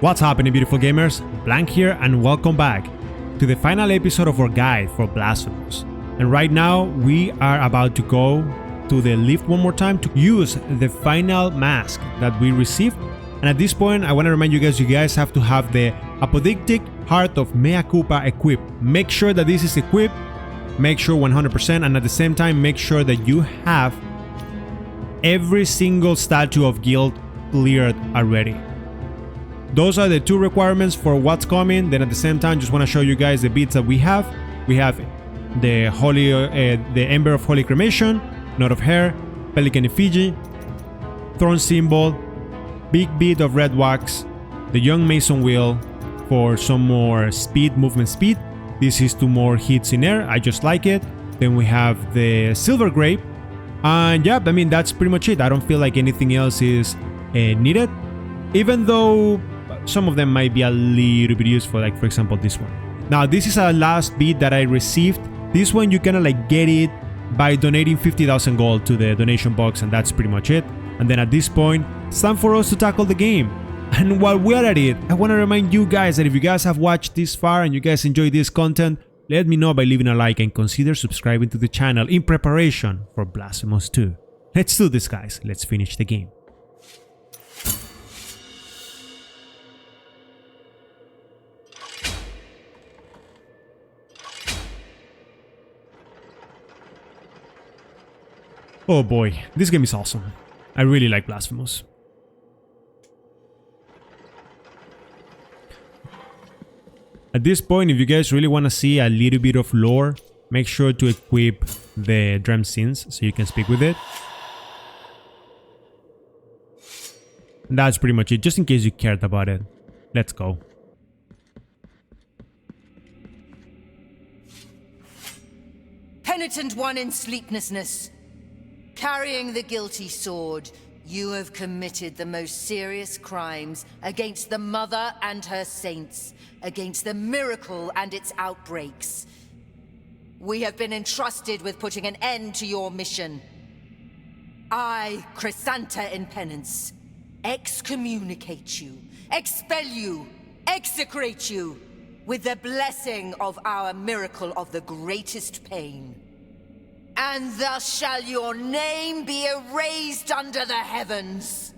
What's happening, beautiful gamers? Blank here and welcome back to the final episode of our guide for Blasphemous. And right now we are about to go to the lift one more time to use the final mask that we received. And at this point I want to remind you guys have to have the apodictic heart of mea culpa equipped. Make sure that this is equipped, make sure 100%, and at the same time make sure that you have every single statue of guilt cleared already. Those are the two requirements for what's coming. Then at the same time, just want to show you guys the beads that we have. We have the holy, the Ember of Holy Cremation, Knot of Hair, Pelican Effigy, Thorn Symbol, Big Bead of Red Wax, the Young Mason Wheel for some more speed, movement speed. This is 2 more hits in air. I just like it. Then we have the Silver Grape. And yeah, I mean, that's pretty much it. I don't feel like anything else is needed. Even though some of them might be a little bit useful, like for example this one. Now this is a last bead that I received. This one you kind like get it by donating 50,000 gold to the donation box, and that's pretty much it. And then at this point it's time for us to tackle the game. And while we're at it, I want to remind you guys that if you guys have watched this far and you guys enjoy this content, let me know by leaving a like and consider subscribing to the channel in preparation for Blasphemous 2. Let's do this, guys. Let's finish the game. Oh boy, this game is awesome. I really like Blasphemous. At this point, if you guys really want to see a little bit of lore, make sure to equip the Dream Sins so you can speak with it. And that's pretty much it, just in case you cared about it. Let's go. Penitent One in sleeplessness. Carrying the guilty sword, you have committed the most serious crimes against the Mother and her saints, against the miracle and its outbreaks. We have been entrusted with putting an end to your mission. I, Chrysanta in penance, excommunicate you, expel you, execrate you, with the blessing of our miracle of the greatest pain. And thus shall your name be erased under the heavens.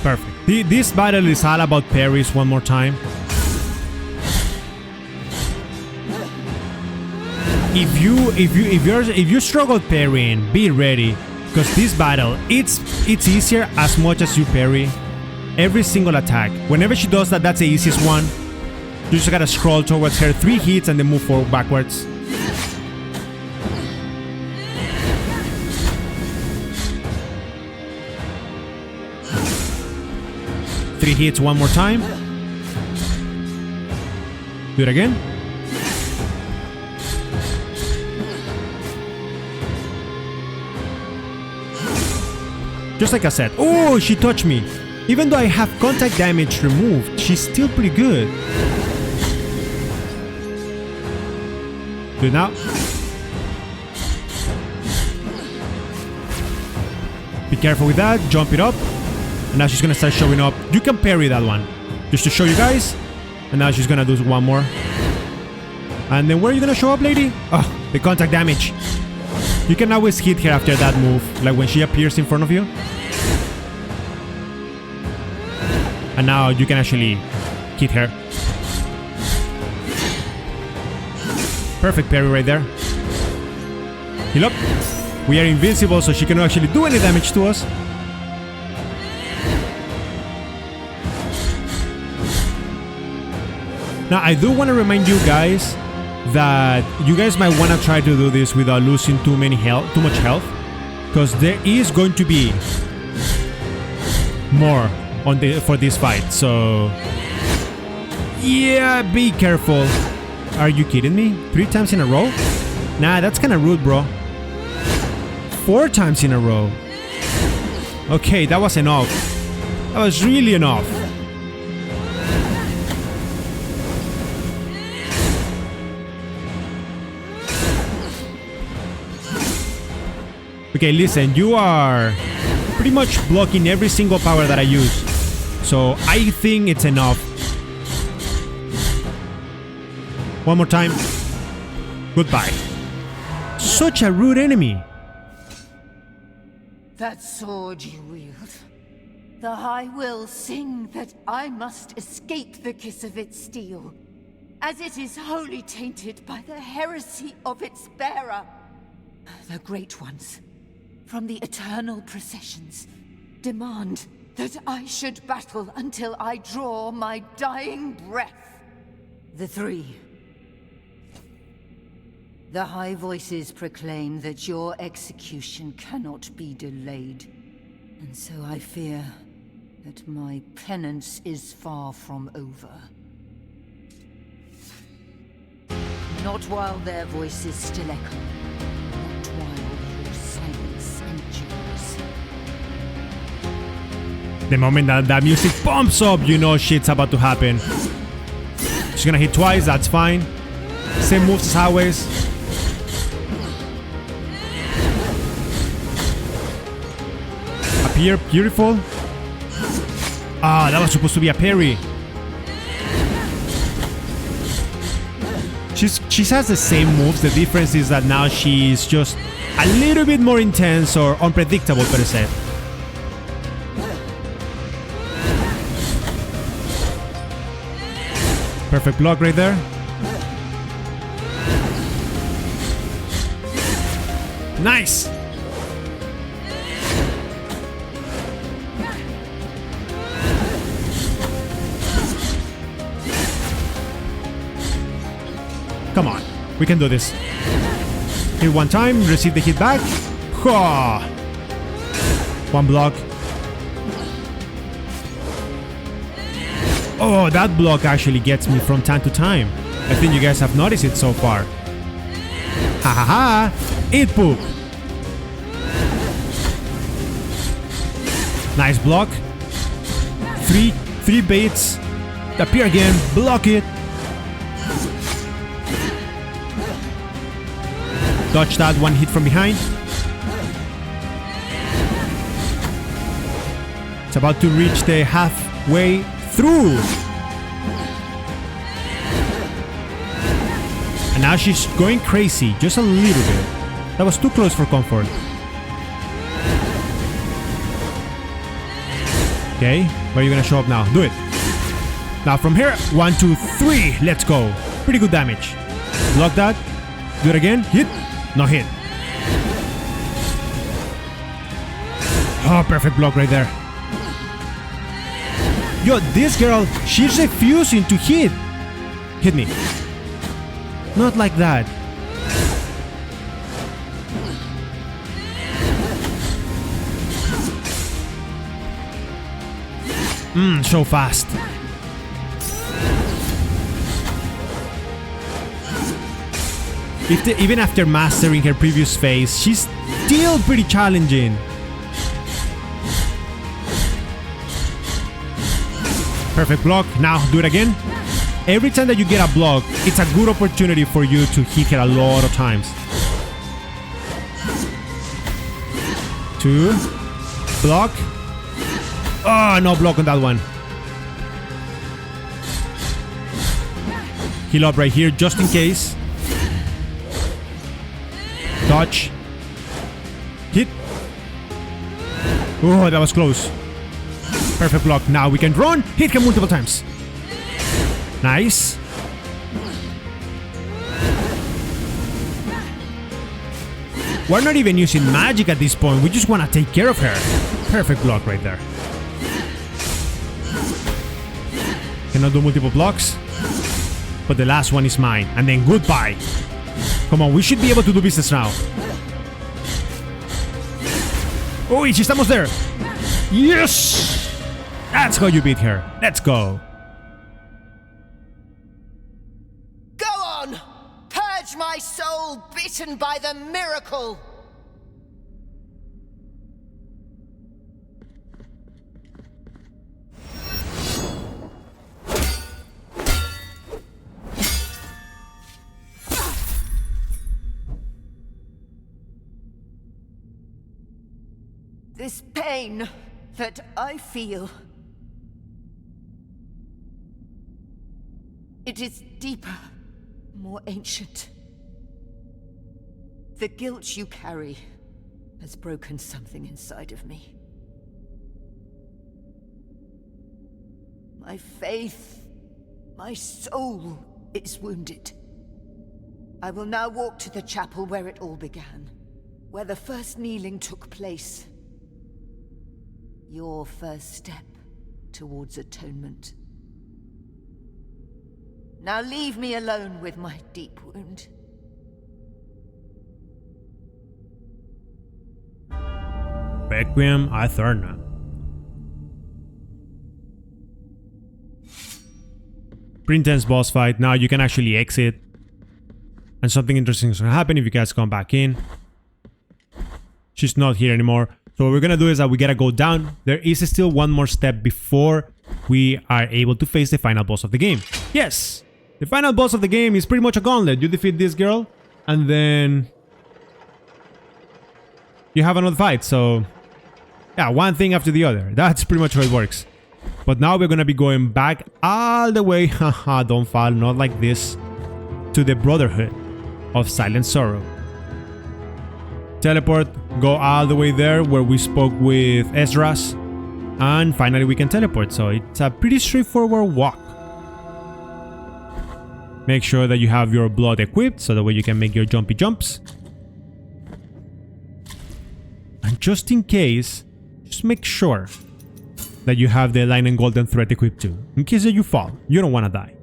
Perfect. This battle is all about parries one more time. If you struggle parrying, be ready, because this battle it's easier as much as you parry every single attack. Whenever she does that, that's the easiest one. You just gotta scroll towards her 3 hits and then move forward backwards. Three hits one more time. Do it again. Just like I said. Oh, she touched me. Even though I have contact damage removed, she's still pretty good. Do it now. Be careful with that. Jump it up. And now she's gonna start showing up. You can parry that one, just to show you guys. And now she's gonna do one more. And then where are you gonna show up, lady? Oh, the contact damage. You can always hit her after that move, like when she appears in front of you. And now you can actually hit her. Perfect parry right there. Heal up. We are invincible, so she cannot actually do any damage to us. Now, I do want to remind you guys that you guys might want to try to do this without losing too much health, because there is going to be more for this fight. So yeah, be careful. Are you kidding me? 3 times in a row? Nah, that's kind of rude, bro. 4 times in a row. Okay, that was enough. That was really enough. Okay, listen, you are pretty much blocking every single power that I use. So I think it's enough. One more time. Goodbye. Such a rude enemy. That sword you wield. The High will sing that I must escape the kiss of its steel, as it is wholly tainted by the heresy of its bearer. The Great Ones, from the eternal processions, demand that I should battle until I draw my dying breath. The Three. The High Voices proclaim that your execution cannot be delayed, and so I fear that my penance is far from over. Not while their voices still echo. Not while your silence endures. The moment that music pumps up, you know shit's about to happen. She's gonna hit twice, that's fine. Same moves as always. Appear, beautiful. Ah, that was supposed to be a parry. She has the same moves, the difference is that now she's just a little bit more intense or unpredictable per se. Perfect block right there. Nice! Come on, we can do this. Hit one time, receive the hit back. Ha! One block. Oh, that block actually gets me from time to time. I think you guys have noticed it so far. Ha ha ha! Eat poop! Nice block. Three baits. Appear again, block it. Dodge that one hit from behind. It's about to reach the halfway through. And now she's going crazy, just a little bit. That was too close for comfort. Okay, where are you gonna show up now? Do it. Now from here, 1, 2, 3, let's go. Pretty good damage. Block that. Do it again. Hit. No hit. Oh, perfect block right there. Yo, this girl, she's refusing to hit. Hit me. Not like that. So fast. Even after mastering her previous phase, she's still pretty challenging. Perfect block. Now do it again. Every time that you get a block, it's a good opportunity for you to hit her a lot of times. 2. Block. Oh, no block on that one. Heal up right here just in case. Dodge. Hit. Oh, that was close. Perfect block. Now we can run. Hit him multiple times. Nice. We're not even using magic at this point. We just want to take care of her. Perfect block right there. Cannot do multiple blocks. But the last one is mine. And then goodbye. Come on, we should be able to do business now. Oh, she's almost there. Yes! That's how you beat her. Let's go. Go on! Purge my soul bitten by the miracle! This pain that I feel, it is deeper, more ancient. The guilt you carry has broken something inside of me. My faith, my soul is wounded. I will now walk to the chapel where it all began, where the first kneeling took place. Your first step towards atonement. Now leave me alone with my deep wound. Requiem Aetherna. Pretty intense boss fight. Now you can actually exit. And something interesting is going to happen if you guys come back in. She's not here anymore. So what we're going to do is that we got to go down. There is still one more step before we are able to face the final boss of the game. Yes! The final boss of the game is pretty much a gauntlet. You defeat this girl and then you have another fight. So yeah, one thing after the other. That's pretty much how it works. But now we're going to be going back all the way, haha, don't fall, not like this, to the Brotherhood of Silent Sorrow. Teleport, go all the way there where we spoke with Esdras, and finally we can teleport, so it's a pretty straightforward walk. Make sure that you have your blood equipped, so that way you can make your jumpy jumps. And just in case, just make sure that you have the line and golden thread equipped too. In case that you fall, you don't want to die.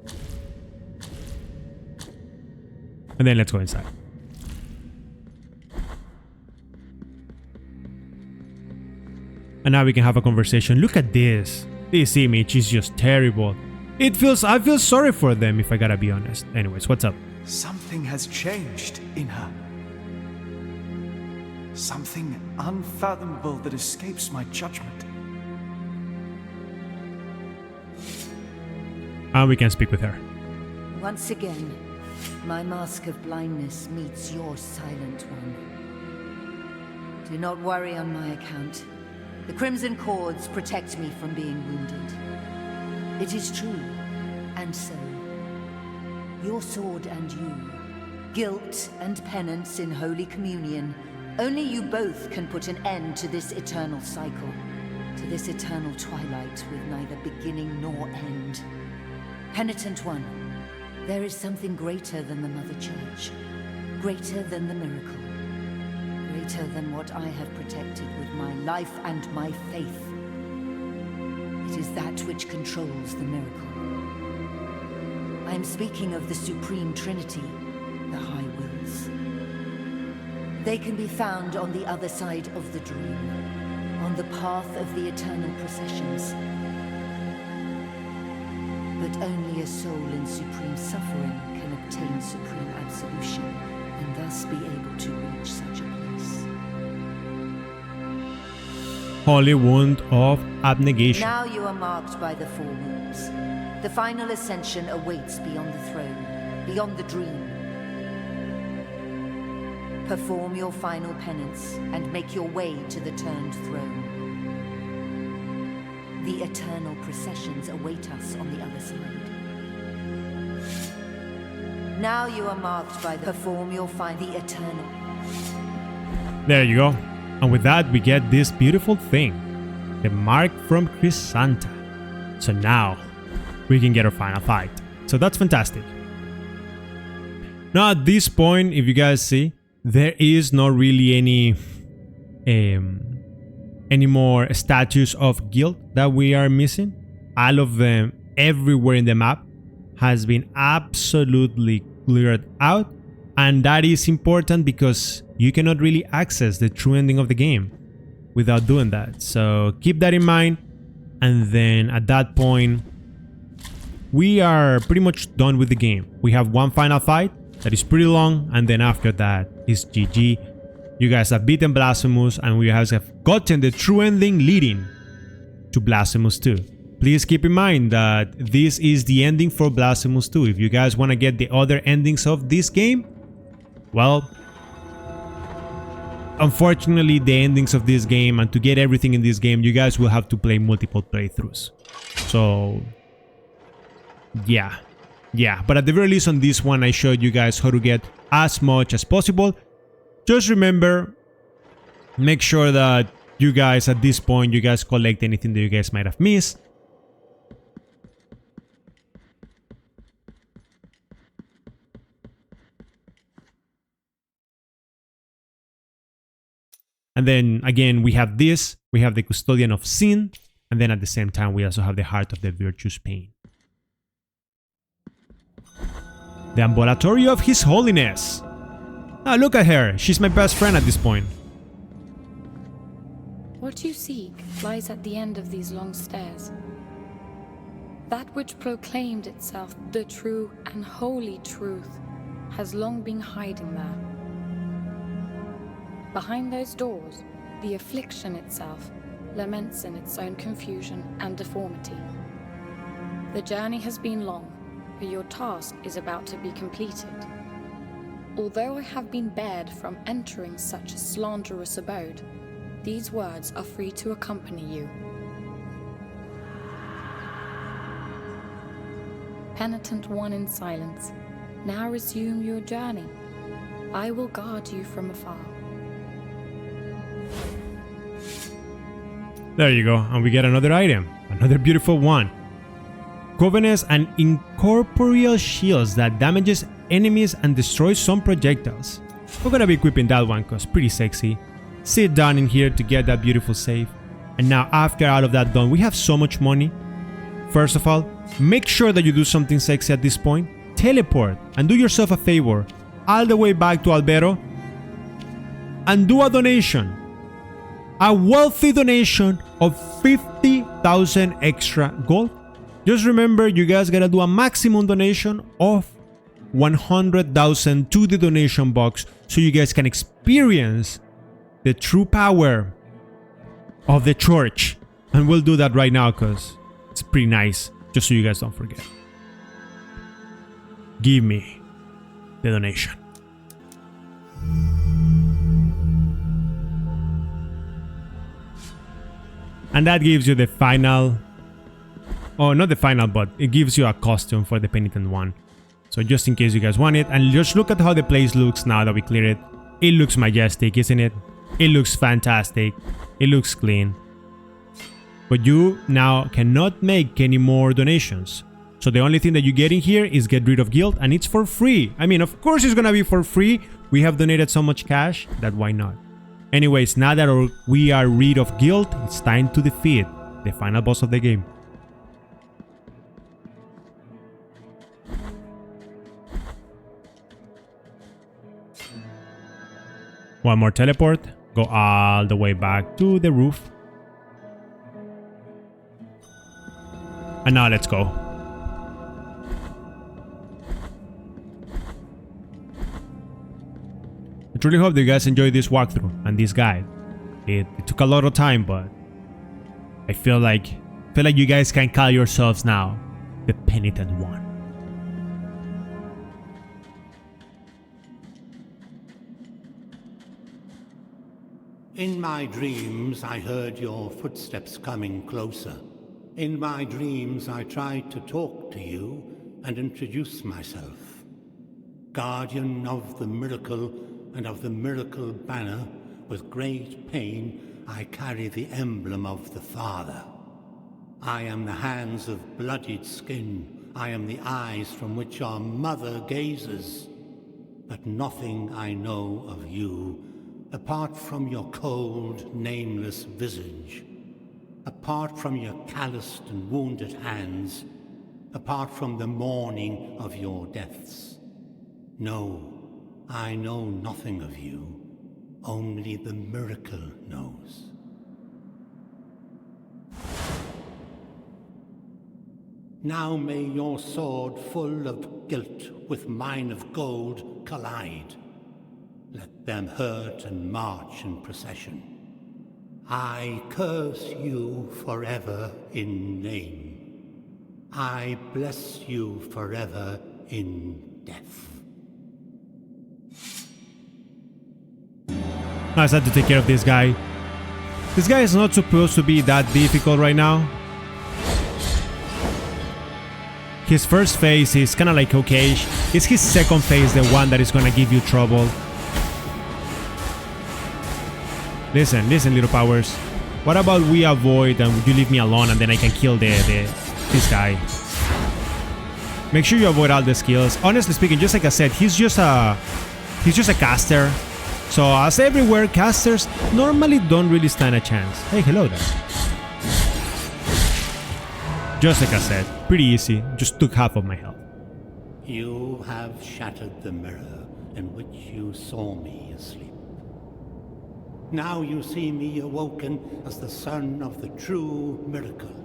And then let's go inside. And now we can have a conversation. Look at this. This image is just terrible. I feel sorry for them, if I gotta be honest. Anyways, what's up? Something has changed in her. Something unfathomable that escapes my judgment. And we can speak with her. Once again, my mask of blindness meets your silent one. Do not worry on my account. The crimson cords protect me from being wounded. It is true, and so, your sword and you, guilt and penance in Holy Communion, only you both can put an end to this eternal cycle, to this eternal twilight with neither beginning nor end. Penitent One, there is something greater than the Mother Church, greater than the miracle, greater than what I have protected with my life and my faith. It is that which controls the miracle. I am speaking of the Supreme Trinity, the High Wills. They can be found on the other side of the dream, on the path of the eternal processions. But only a soul in supreme suffering can obtain supreme absolution, and thus be able to reach such a place. Holy Wound of Abnegation. Now you are marked by the four wounds. The final ascension awaits beyond the throne, beyond the dream. Perform your final penance and make your way to the turned throne. The eternal processions await us on the other side. Now you are marked by the perform your the eternal. There you go. And with that, we get this beautiful thing, the mark from Chrysanta. So now we can get our final fight. So that's fantastic. Now at this point, if you guys see, there is not really any more statues of guilt that we are missing. All of them everywhere in the map has been absolutely cleared out, and that is important because you cannot really access the true ending of the game without doing that. So keep that in mind, and then at that point we are pretty much done with the game. We have one final fight that is pretty long, and then after that is GG. You guys have beaten Blasphemous, and we have gotten the true ending leading to Blasphemous 2. Please keep in mind that this is the ending for Blasphemous 2. If you guys want to get the other endings of this game, well, unfortunately, the endings of this game, and to get everything in this game, you guys will have to play multiple playthroughs. So, yeah. But at the very least on this one, I showed you guys how to get as much as possible. Just remember, make sure that you guys, at this point, you guys collect anything that you guys might have missed. And then again, we have this, we have the Custodian of Sin, and then at the same time, we also have the Heart of the Virtuous Pain. The Ambulatory of His Holiness. Ah, look at her, she's my best friend at this point. What you seek lies at the end of these long stairs. That which proclaimed itself the true and holy truth has long been hiding there. Behind those doors, the affliction itself laments in its own confusion and deformity. The journey has been long, but your task is about to be completed. Although I have been barred from entering such a slanderous abode, these words are free to accompany you. Penitent One in silence, now resume your journey. I will guard you from afar. There you go, and we get another item, another beautiful one. Covenants and incorporeal shields that damages enemies and destroys some projectiles. We're gonna be equipping that one because pretty sexy. Sit down in here to get that beautiful save. And now after all of that done, we have so much money. First of all, make sure that you do something sexy at this point. Teleport and do yourself a favor all the way back to Albero and do a donation. A wealthy donation of 50,000 extra gold. Just remember, you guys gotta do a maximum donation of 100,000 to the donation box so you guys can experience the true power of the church. And we'll do that right now because it's pretty nice, just so you guys don't forget. Give me the donation. And that gives you the final, oh, not the final, but it gives you a costume for the Penitent One. So just in case you guys want it, and just look at how the place looks now that we clear it. It looks majestic, isn't it? It looks fantastic. It looks clean. But you now cannot make any more donations. So the only thing that you get in here is get rid of guilt, and it's for free. I mean, of course it's gonna be for free. We have donated so much cash that why not? Anyways, now that we are rid of guilt, it's time to defeat the final boss of the game. One more teleport. Go all the way back to the roof. And now let's go. I truly hope that you guys enjoyed this walkthrough and this guide. It took a lot of time, but I feel like you guys can call yourselves now the Penitent One. In my dreams, I heard your footsteps coming closer. In my dreams, I tried to talk to you and introduce myself. Guardian of the miracle and of the miracle banner, with great pain, I carry the emblem of the Father. I am the hands of bloodied skin. I am the eyes from which our mother gazes. But nothing I know of you, apart from your cold, nameless visage, apart from your calloused and wounded hands, apart from the mourning of your deaths. No, I know nothing of you, only the miracle knows. Now may your sword full of guilt with mine of gold collide. Let them hurt and march in procession. I curse you forever in name. I bless you forever in death. I just have to take care of this guy. This guy is not supposed to be that difficult right now. His first phase is kind of like okay. It's his second phase, the one that is gonna give you trouble. Listen, little powers. What about we avoid and you leave me alone and then I can kill this guy. Make sure you avoid all the skills. Honestly speaking, just like I said, he's just a caster. So as everywhere, casters normally don't really stand a chance. Hey, hello there. Just like I said, pretty easy. Just took half of my health. You have shattered the mirror in which you saw me asleep. Now you see me awoken as the son of the true miracle.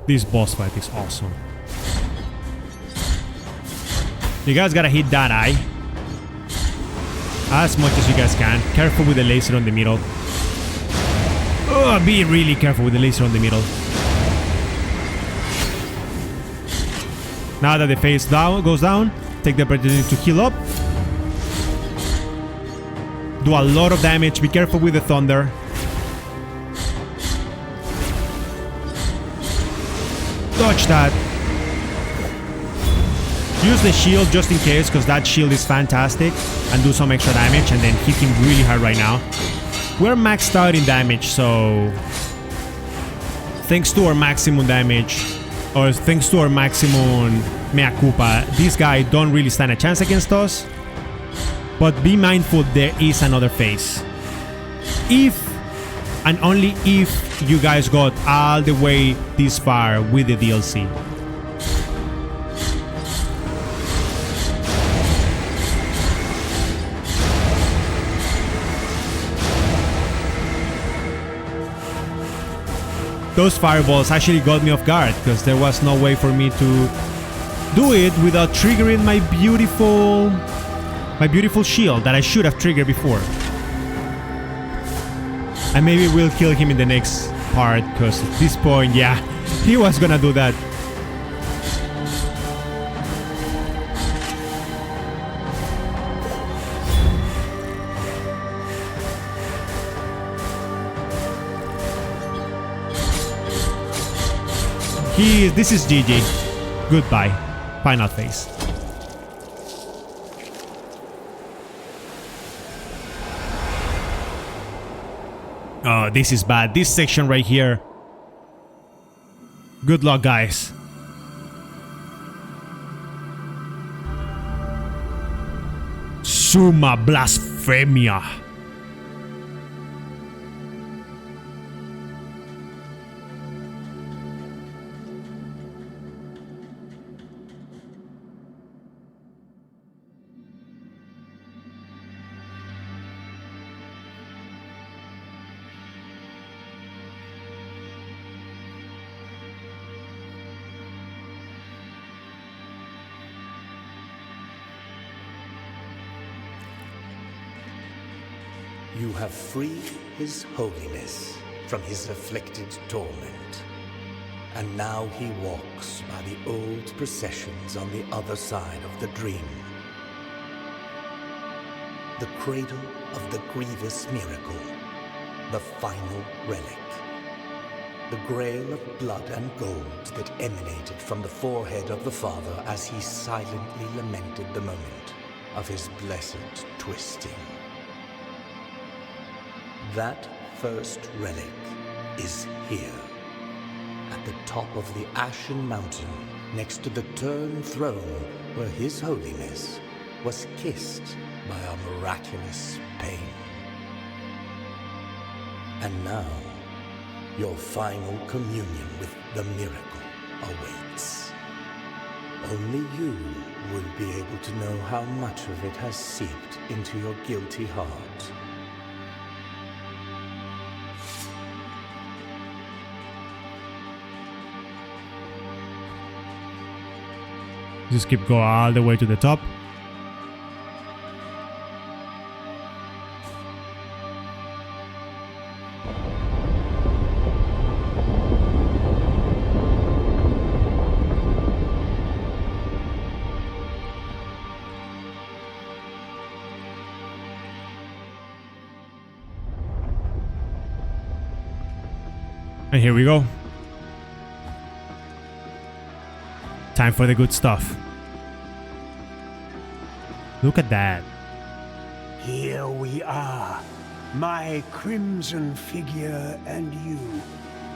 This boss fight is awesome. You guys gotta hit that eye as much as you guys can. Careful with the laser on the middle. Be really careful with the laser on the middle. Now that the face goes down, take the opportunity to heal up. Do a lot of damage. Be careful with the thunder. Dodge that. Use the shield just in case, because that shield is fantastic, and do some extra damage and then hit him really hard right now. We're maxed out in damage, so thanks to our maximum damage, or thanks to our maximum mea culpa, this guy don't really stand a chance against us. But be mindful, there is another phase. If and only if you guys got all the way this far with the DLC. Those fireballs actually got me off guard because there was no way for me to do it without triggering my beautiful shield that I should have triggered before. And maybe we'll kill him in the next part, because at this point, yeah, he was gonna do that. This is GG. Goodbye. Final phase. Oh, this is bad. This section right here. Good luck, guys. SUMMA Blasphemia. You have freed His Holiness from his afflicted torment, and now he walks by the old processions on the other side of the dream. The cradle of the grievous miracle, the final relic, the grail of blood and gold that emanated from the forehead of the Father as he silently lamented the moment of his blessed twisting. That first relic is here, at the top of the Ashen Mountain, next to the turned throne where His Holiness was kissed by a miraculous pain. And now, your final communion with the miracle awaits. Only you will be able to know how much of it has seeped into your guilty heart. Just keep going all the way to the top. And here we go. Time for the good stuff. Look at that. Here we are, my crimson figure and you,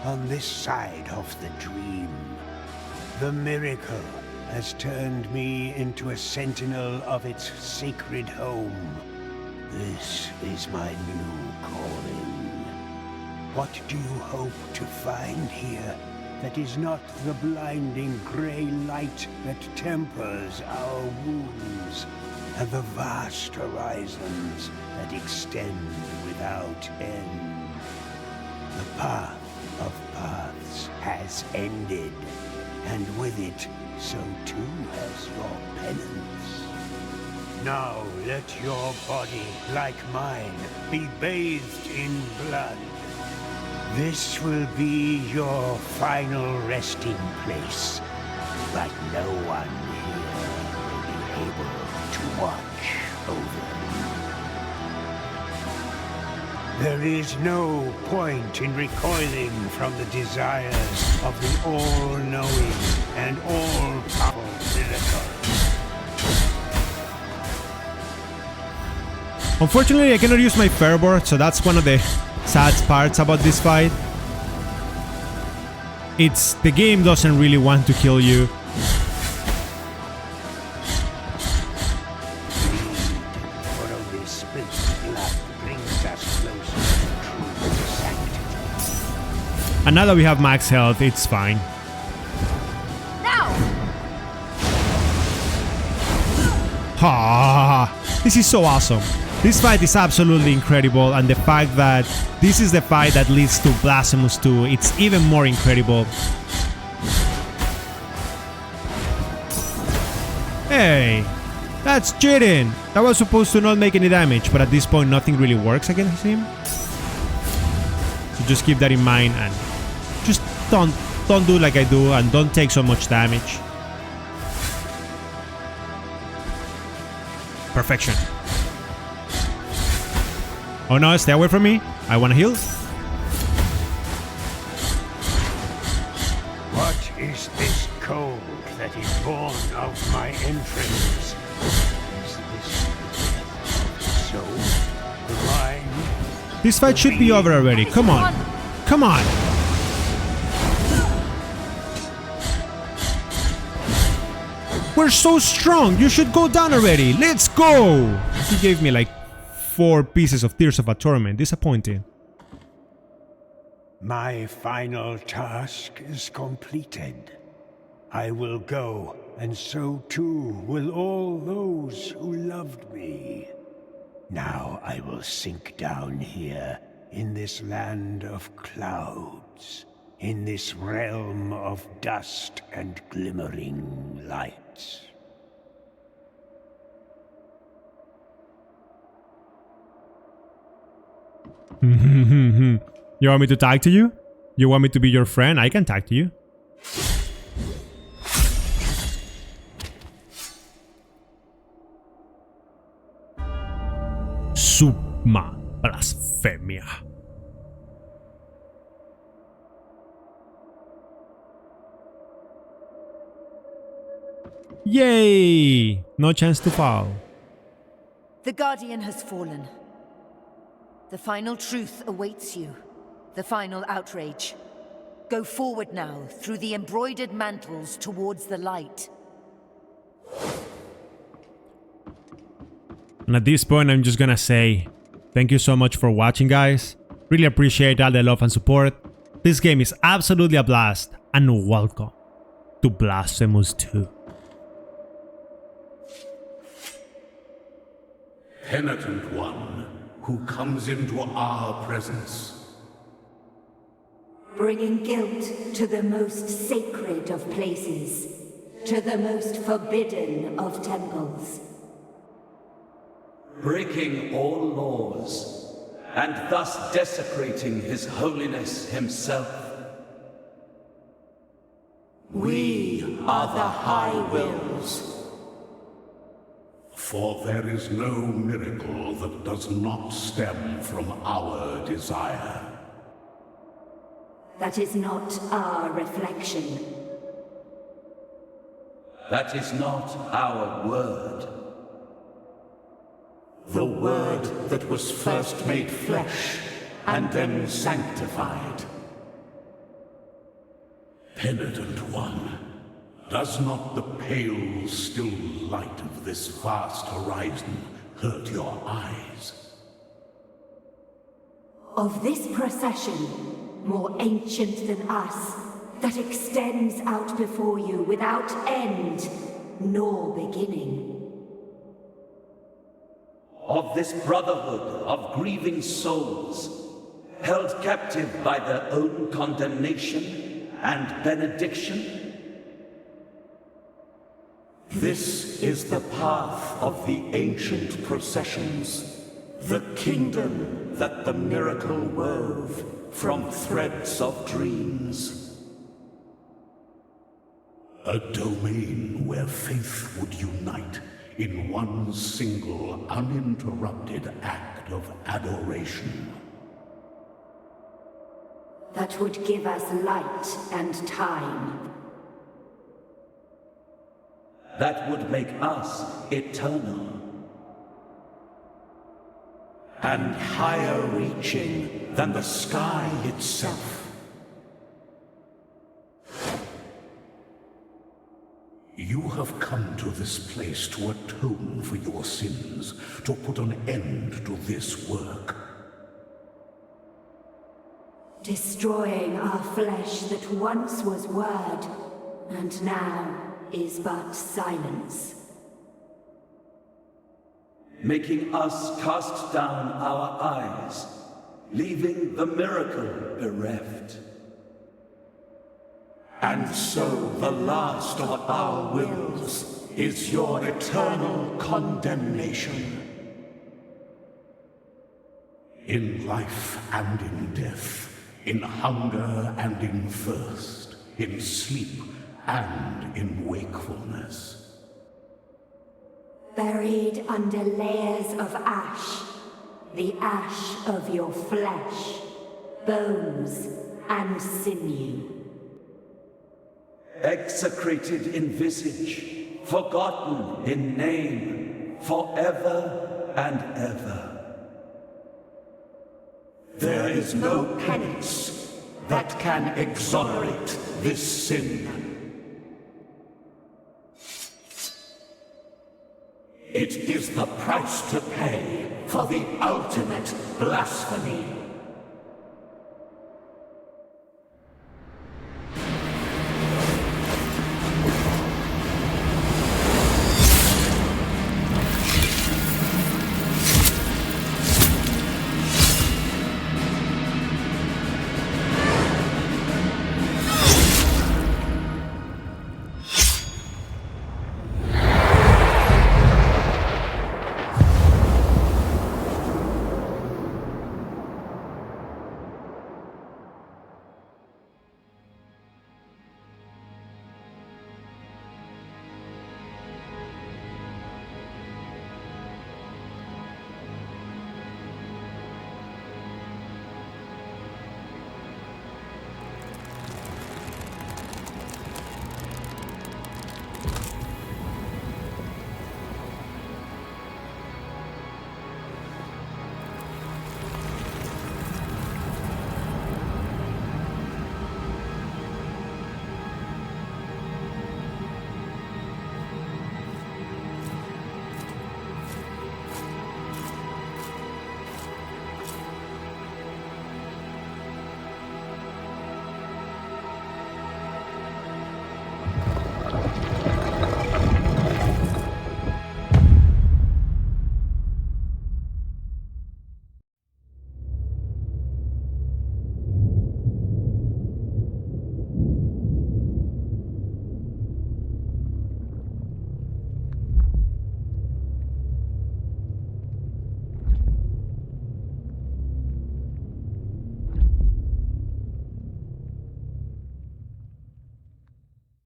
on this side of the dream. The miracle has turned me into a sentinel of its sacred home. This is my new calling. What do you hope to find here that is not the blinding grey light that tempers our wounds, and the vast horizons that extend without end? The path of paths has ended, and with it, so too has your penance. Now let your body, like mine, be bathed in blood. This will be your final resting place, but no one here will be able to watch over you. There is no point in recoiling from the desires of the all-knowing and all-powerful miracle. Unfortunately, I cannot use my fervor, so that's one of the sad parts about this fight. The game doesn't really want to kill you. And now that we have max health, it's fine. Ha! This is so awesome. This fight is absolutely incredible, and the fact that this is the fight that leads to Blasphemous 2, it's even more incredible. Hey, that's cheating! That was supposed to not make any damage, but at this point nothing really works against him. So just keep that in mind and just don't do like I do and don't take so much damage. Perfection. Oh no, stay away from me. I want to heal. What is this cold that is born of my entrails? Is this the soul, the mind? This fight should be over already. Come on. Come on. We're so strong. You should go down already. Let's go. He gave me like 4 pieces of Tears of a Torment. Disappointing. My final task is completed. I will go, and so too will all those who loved me. Now I will sink down here, in this land of clouds, in this realm of dust and glimmering lights. You want me to tag to you? You want me to be your friend? I can tag to you. SUMMA Blasphemia. Yay! No chance to fall. The Guardian has fallen. The final truth awaits you. The final outrage. Go forward now, through the embroidered mantles towards the light. And at this point, I'm just gonna say thank you so much for watching, guys. Really appreciate all the love and support. This game is absolutely a blast, and welcome to Blasphemous 2. Penitent One, who comes into our presence. Bringing guilt to the most sacred of places, to the most forbidden of temples. Breaking all laws, and thus desecrating His Holiness Himself. We are the High Wills. For there is no miracle that does not stem from our desire. That is not our reflection. That is not our word. The word that was first made flesh and then sanctified. Penitent One, does not the pale, still light of this vast horizon hurt your eyes? Of this procession, more ancient than us, that extends out before you without end nor beginning. Of this brotherhood of grieving souls, held captive by their own condemnation and benediction? This is the path of the ancient processions, the kingdom that the miracle wove from threads of dreams. A domain where faith would unite in one single, uninterrupted act of adoration. That would give us light and time. That would make us eternal. And higher reaching than the sky itself. You have come to this place to atone for your sins, to put an end to this work. Destroying our flesh that once was word, and now is but silence. Making us cast down our eyes, leaving the miracle bereft. And so the last of our wills is your eternal condemnation. In life and in death, in hunger and in thirst, in sleep and in wakefulness. Buried under layers of ash, the ash of your flesh, bones and sinew. Execrated in visage, forgotten in name, forever and ever. There is no penance that can exonerate this sin. It is the price to pay for the ultimate blasphemy.